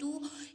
2।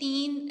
3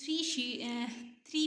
3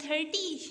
30,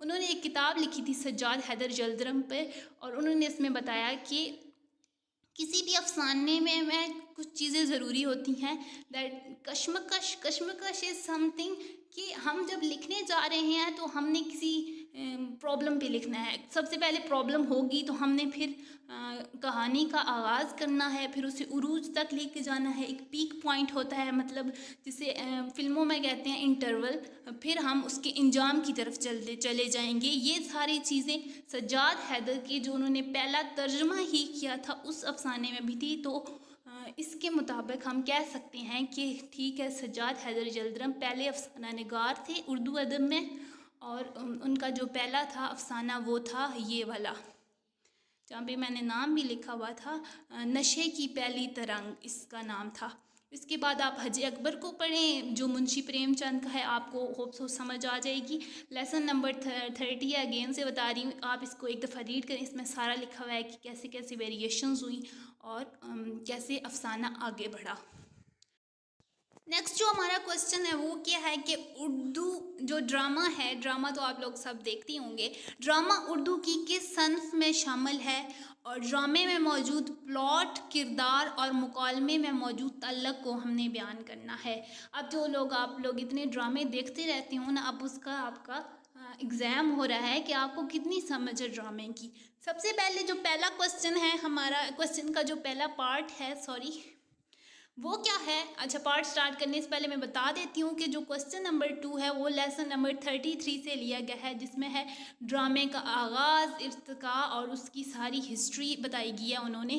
انہوں نے ایک کتاب لکھی تھی سجاد حیدر جلدرم پہ، اور انہوں نے اس میں بتایا کہ کسی بھی افسانے میں کچھ چیزیں ضروری ہوتی ہیں. دیٹ کشمکش از سم تھنگ کہ ہم جب لکھنے جا رہے ہیں تو ہم نے کسی پرابلم پہ لکھنا ہے. سب سے پہلے پرابلم ہوگی تو ہم نے پھر کہانی کا آغاز کرنا ہے، پھر اسے عروج تک لے کے جانا ہے. ایک پیک پوائنٹ ہوتا ہے، مطلب جسے فلموں میں کہتے ہیں انٹرول، پھر ہم اس کے انجام کی طرف چلے جائیں گے. یہ ساری چیزیں سجاد حیدر کی جو انہوں نے پہلا ترجمہ ہی کیا تھا اس افسانے میں بھی تھی. تو اس کے مطابق ہم کہہ سکتے ہیں کہ ٹھیک ہے، سجاد حیدر جلدرم پہلے افسانہ نگار تھے اردو ادب میں، اور ان کا جو پہلا تھا افسانہ وہ تھا یہ والا، جہاں پہ میں نے نام بھی لکھا ہوا تھا، نشے کی پہلی ترنگ اس کا نام تھا. اس کے بعد آپ حج اکبر کو پڑھیں جو منشی پریم چند کا ہے، آپ کو ہوپ سو سمجھ آ جائے گی. لیسن نمبر 30 ہے، اگین سے بتا رہی ہوں، آپ اس کو ایک دفعہ ریڈ کریں. اس میں سارا لکھا ہوا ہے کہ کیسے کیسے ویریشنز ہوئیں اور کیسے افسانہ آگے بڑھا. نیکسٹ جو ہمارا کوسچن ہے وہ کیا ہے کہ اردو جو ڈرامہ ہے، ڈرامہ تو آپ لوگ سب دیکھتے ہوں گے، ڈرامہ اردو کی کس صنف میں شامل ہے، اور ڈرامے میں موجود پلاٹ، کردار اور مکالمے میں موجود تعلق کو ہم نے بیان کرنا ہے. اب جو لوگ آپ لوگ اتنے ڈرامے دیکھتے رہتے ہوں نا، اب اس کا آپ کا ایگزام ہو رہا ہے کہ آپ کو کتنی سمجھ ہے ڈرامے کی. سب سے پہلے جو پہلا کوسچن ہے ہمارا، کوسچن کا جو پہلا پارٹ ہے وہ کیا ہے. اچھا، پارٹ سٹارٹ کرنے سے پہلے میں بتا دیتی ہوں کہ جو کوسچن نمبر 2 ہے وہ لیسن نمبر 33 سے لیا گیا ہے، جس میں ہے ڈرامے کا آغاز، ارتقاء اور اس کی ساری ہسٹری بتائی گئی ہے انہوں نے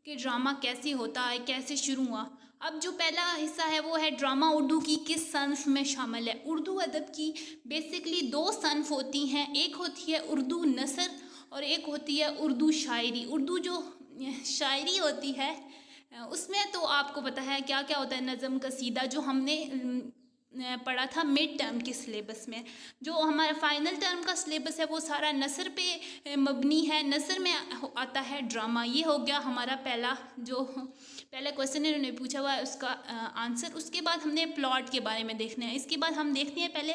کہ ڈرامہ کیسے ہوتا ہے، کیسے شروع ہوا. اب جو پہلا حصہ ہے وہ ہے ڈرامہ اردو کی کس صنف میں شامل ہے. اردو ادب کی بیسکلی 2 صنف ہوتی ہیں، ایک ہوتی ہے اردو نثر اور ایک ہوتی ہے اردو شاعری. اردو جو شاعری ہوتی ہے اس میں تو آپ کو پتہ ہے کیا کیا ہوتا ہے، نظم، قصیدہ، جو ہم نے پڑھا تھا مڈ ٹرم کے سلیبس میں. جو ہمارا فائنل ٹرم کا سلیبس ہے وہ سارا نثر پہ مبنی ہے. نثر میں آتا ہے ڈرامہ. یہ ہو گیا ہمارا پہلا کویسچن انہوں نے پوچھا ہوا ہے اس کا آنسر. اس کے بعد ہم نے پلاٹ کے بارے میں دیکھنا ہے. اس کے بعد ہم دیکھتے ہیں پہلے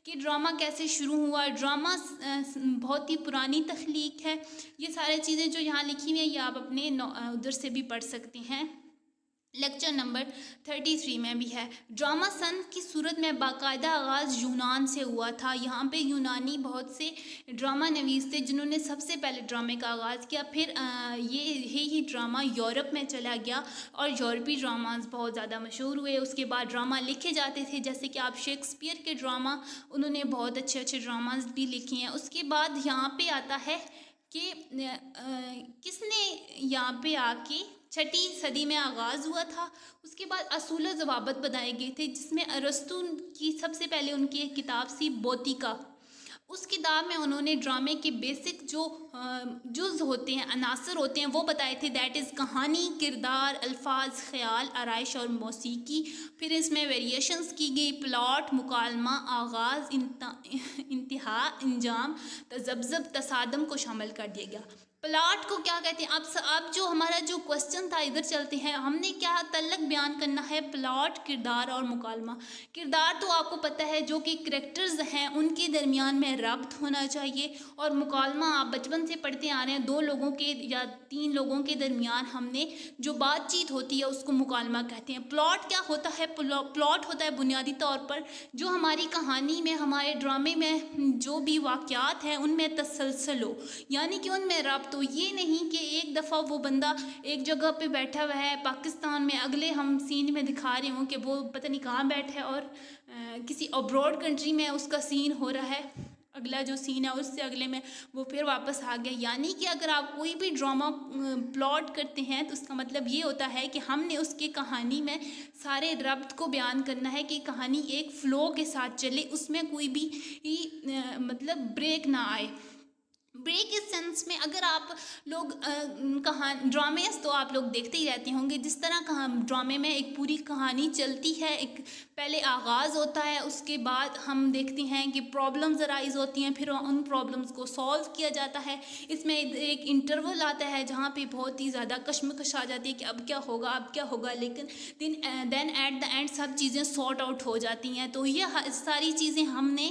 کہ ڈرامہ کیسے شروع ہوا. ڈرامہ بہت ہی پرانی تخلیق ہے. یہ سارے چیزیں جو یہاں لکھی ہوئی ہیں یہ آپ اپنے ادھر سے بھی پڑھ سکتے ہیں. لیکچر نمبر 33 میں بھی ہے. ڈرامہ صنف کی صورت میں باقاعدہ آغاز یونان سے ہوا تھا. یہاں پہ یونانی بہت سے ڈرامہ نویس تھے جنہوں نے سب سے پہلے ڈرامے کا آغاز کیا. پھر یہی ڈرامہ یورپ میں چلا گیا اور یورپی ڈراماز بہت زیادہ مشہور ہوئے. اس کے بعد ڈرامہ لکھے جاتے تھے، جیسے کہ آپ شیکسپیئر کے ڈرامہ، انہوں نے بہت اچھے اچھے ڈراماز بھی لکھے ہیں. اس کے بعد یہاں پہ آتا ہے کہ کس نے یہاں پہ آ کے 6 صدی میں آغاز ہوا تھا. اس کے بعد اصول و ضوابط بنائے گئے تھے، جس میں ارسطو کی سب سے پہلے ان کی ایک کتاب سی بوتیکا. اس کتاب میں انہوں نے ڈرامے کے بیسک جو جز ہوتے ہیں، عناصر ہوتے ہیں وہ بتائے تھے. دیٹ از کہانی، کردار، الفاظ، خیال، آرائش اور موسیقی. پھر اس میں ویریشنز کی گئی، پلاٹ، مکالمہ، آغاز، انتہا، انجام، تذبذب، تصادم کو شامل کر دیا گیا. پلاٹ کو کیا کہتے ہیں؟ اب جو ہمارا جو کوسچن تھا ادھر چلتے ہیں. ہم نے کیا تعلق بیان کرنا ہے؟ پلاٹ، کردار اور مکالمہ. کردار تو آپ کو پتہ ہے جو کہ کریکٹرز ہیں ان کے درمیان میں ربط ہونا چاہیے، اور مکالمہ آپ بچپن سے پڑھتے آ رہے ہیں، 2 لوگوں کے یا 3 لوگوں کے درمیان ہم نے جو بات چیت ہوتی ہے اس کو مکالمہ کہتے ہیں. پلاٹ کیا ہوتا ہے؟ پلاٹ ہوتا ہے بنیادی طور پر جو ہماری کہانی میں، ہمارے ڈرامے میں جو بھی واقعات ہیں ان میں تسلسل ہو، یعنی کہ ان میں ربط ہو. یہ نہیں کہ ایک دفعہ وہ بندہ ایک جگہ پہ بیٹھا ہوا ہے پاکستان میں، اگلے ہم سین میں دکھا رہے ہوں کہ وہ پتہ نہیں کہاں بیٹھا ہے اور کسی ابروڈ کنٹری میں اس کا سین ہو رہا ہے، اگلا جو سین ہے اس سے اگلے میں وہ پھر واپس آ گیا. یعنی کہ اگر آپ کوئی بھی ڈرامہ پلاٹ کرتے ہیں تو اس کا مطلب یہ ہوتا ہے کہ ہم نے اس کی کہانی میں سارے ربط کو بیان کرنا ہے کہ کہانی ایک فلو کے ساتھ چلے، اس میں کوئی بھی مطلب بریک نہ آئے. بریک اس سینس میں اگر آپ لوگ ڈرامے تو آپ لوگ دیکھتے ہی رہتے ہوں گے، جس طرح ڈرامے میں ایک پوری کہانی چلتی ہے، ایک پہلے آغاز ہوتا ہے، اس کے بعد ہم دیکھتے ہیں کہ پرابلمز ارائز ہوتی ہیں، پھر ان پرابلمز کو سالو کیا جاتا ہے. اس میں ایک انٹرول آتا ہے جہاں پہ بہت ہی زیادہ کشمکش آ جاتی ہے کہ اب کیا ہوگا، لیکن دین ایٹ دا اینڈ سب چیزیں سارٹ آؤٹ ہو جاتی ہیں. تو یہ ساری چیزیں ہم نے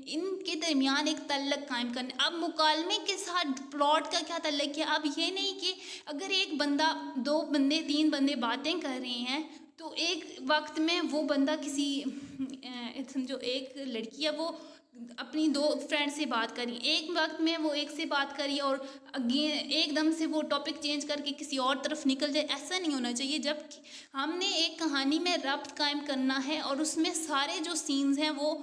ان کے درمیان ایک تعلق قائم کرنا. اب مکالمے کے ساتھ پلاٹ کا کیا تعلق ہے؟ اب یہ نہیں کہ اگر ایک بندہ، 2 بندے، 3 بندے باتیں کر رہے ہیں تو ایک وقت میں وہ بندہ کسی سمجھو ایک لڑکی ہے وہ اپنی 2 فرینڈ سے بات کری، ایک وقت میں وہ ایک سے بات کری اور ایک دم سے وہ ٹاپک چینج کر کے کسی اور طرف نکل جائے. ایسا نہیں ہونا چاہیے. جب ہم نے ایک کہانی میں ربط قائم کرنا ہے اور اس میں سارے جو سینز ہیں وہ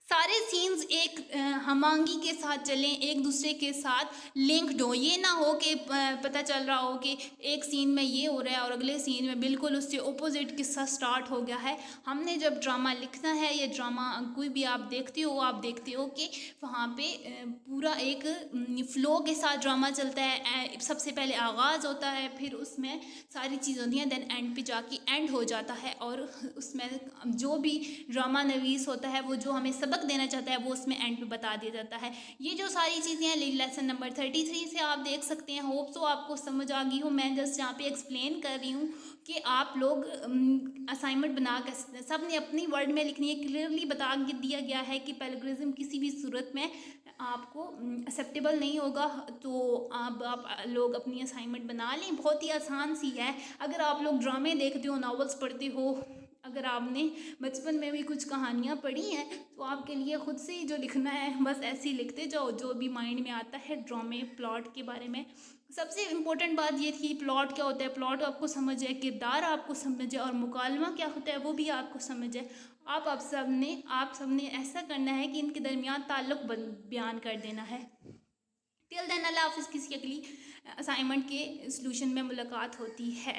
سارے سینز ایک ہمانگی کے ساتھ چلیں، ایک دوسرے کے ساتھ لنکڈ ہو. یہ نہ ہو کہ پتہ چل رہا ہو کہ ایک سین میں یہ ہو رہا ہے اور اگلے سین میں بالکل اس سے اپوزٹ قصہ سٹارٹ ہو گیا ہے. ہم نے جب ڈرامہ لکھنا ہے یا ڈرامہ کوئی بھی آپ دیکھتے ہو کہ وہاں پہ پورا ایک فلو کے ساتھ ڈرامہ چلتا ہے. سب سے پہلے آغاز ہوتا ہے، پھر اس میں ساری چیزیں ہوتی ہیں، دین اینڈ پہ جا کے اینڈ ہو جاتا ہے. اور اس میں جو بھی ڈرامہ نویس ہوتا ہے وہ جو ہمیں سبق دینا چاہتا ہے وہ اس میں اینڈ پہ بتا دیا جاتا ہے. یہ جو ساری چیزیں ہیں لیسن نمبر 33 سے آپ دیکھ سکتے ہیں. ہوپ سو آپ کو سمجھ آ گئی ہوں. میں جسٹ یہاں پہ ایکسپلین کر رہی ہوں کہ آپ لوگ اسائنمنٹ بنا کر سب نے اپنی ورڈ میں لکھنی ہے. کلیئرلی بتا دیا گیا ہے کہ پیراگرازم کسی بھی صورت میں آپ کو ایکسیپٹیبل نہیں ہوگا. تو آپ لوگ اپنی اسائنمنٹ بنا لیں. بہت ہی آسان سی ہے. اگر آپ لوگ ڈرامے دیکھتے ہو، ناولس پڑھتے ہو، اگر آپ نے بچپن میں بھی کچھ کہانیاں پڑھی ہیں تو آپ کے لیے خود سے ہی جو لکھنا ہے بس ایسے ہی لکھتے جاؤ جو بھی مائنڈ میں آتا ہے ڈرامے پلاٹ کے بارے میں. سب سے امپورٹنٹ بات یہ تھی پلاٹ کیا ہوتا ہے، پلاٹ آپ کو سمجھ ہے، کردار آپ کو سمجھ ہے، اور مکالمہ کیا ہوتا ہے وہ بھی آپ کو سمجھ ہے. آپ سب نے ایسا کرنا ہے کہ ان کے درمیان تعلق بیان کر دینا ہے. ٹل دین اللہ حافظ. کسی اگلی اسائنمنٹ کے سلوشن میں ملاقات ہوتی ہے.